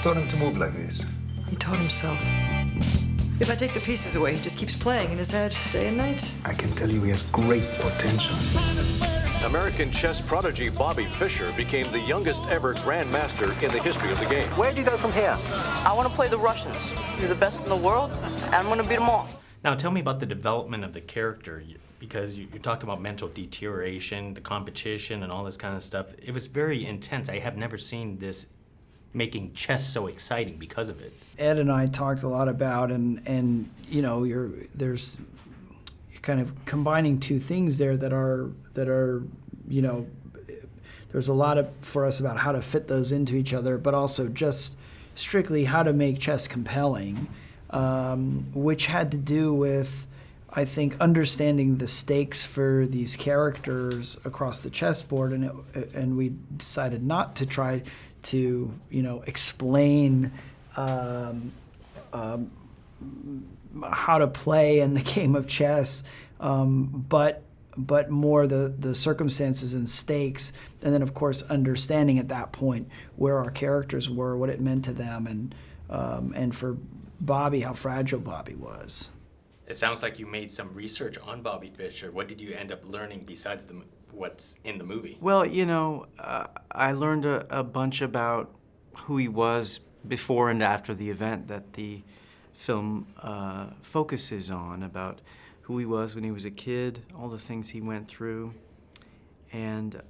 taught him to move like this? He taught himself. If I take the pieces away, he just keeps playing in his head day and night. I can tell you he has great potential. American chess prodigy Bobby Fischer became the youngest ever grandmaster in the history of the game. Where do you go from here? I want to play the Russians. They're the best in the world, and I'm going to beat them all. Now, tell me about the development of the character, because you're talking about mental deterioration, the competition, and all this kind of stuff. It was very intense. I have never seen this making chess so exciting because of it. Ed and I talked a lot about, and you know, you're kind of combining two things there that are you know, there's a lot for us about how to fit those into each other, but also just strictly how to make chess compelling, which had to do with, I think, understanding the stakes for these characters across the chessboard, and we decided not to try to, you know, explain how to play in the game of chess, but more the circumstances and stakes, and then of course understanding at that point where our characters were, what it meant to them, and for Bobby, how fragile Bobby was. It sounds like you made some research on Bobby Fischer. What did you end up learning besides what's in the movie? Well, you know, I learned a bunch about who he was before and after the event that the film focuses on, about who he was when he was a kid, all the things he went through, and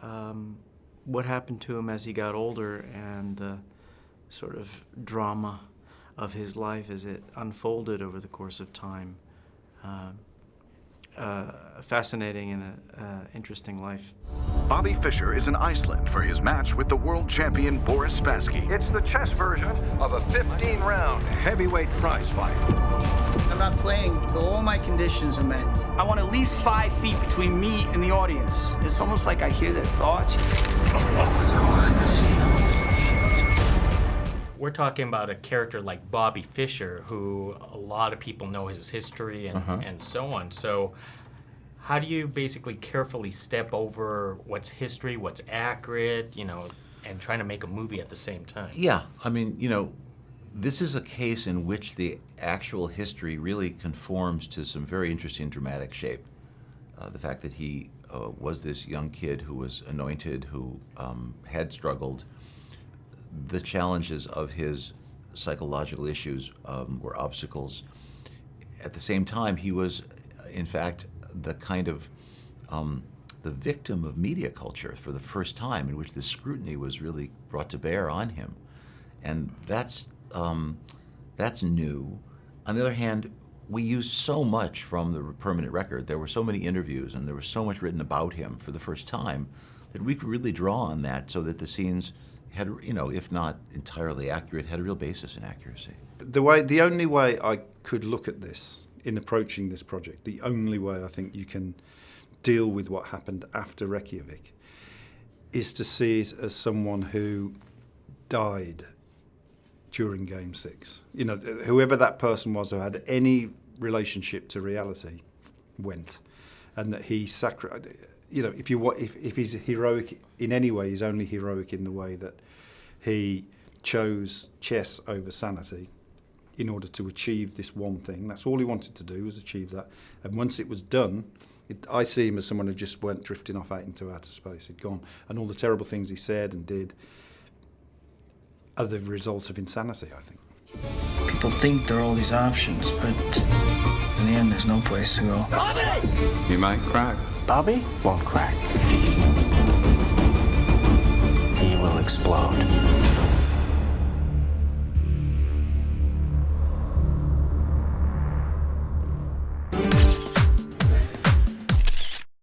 what happened to him as he got older, and the sort of drama of his life as it unfolded over the course of time. Fascinating and interesting life. Bobby Fischer is in Iceland for his match with the world champion Boris Spassky. It's the chess version of a 15-round heavyweight prize fight. I'm not playing till all my conditions are met. I want at least 5 feet between me and the audience. It's almost like I hear their thoughts. We're talking about a character like Bobby Fischer, who a lot of people know his history and so on. So how do you basically carefully step over what's history, what's accurate, you know, and trying to make a movie at the same time? Yeah, I mean, you know, this is a case in which the actual history really conforms to some very interesting dramatic shape. The fact that he was this young kid who was anointed, who had struggled. The challenges of his psychological issues were obstacles. At the same time, he was, in fact, the kind of the victim of media culture for the first time, in which the scrutiny was really brought to bear on him, and that's new. On the other hand, we used so much from the permanent record. There were so many interviews, and there was so much written about him for the first time that we could really draw on that, so that the scenes had, you know, if not entirely accurate, had a real basis in accuracy. The only way I could look at this in approaching this project, the only way I think you can deal with what happened after Reykjavik, is to see it as someone who died during Game 6. You know, whoever that person was who had any relationship to reality went, and that he you know, if he's heroic in any way, he's only heroic in the way that he chose chess over sanity in order to achieve this one thing. That's all he wanted to do, was achieve that. And once it was done, I see him as someone who just went drifting off out into outer space. He'd gone, and all the terrible things he said and did are the result of insanity, I think. People think there are all these options, but in the end, there's no place to go. Bobby! He might crack. Bobby won't crack. He will explode.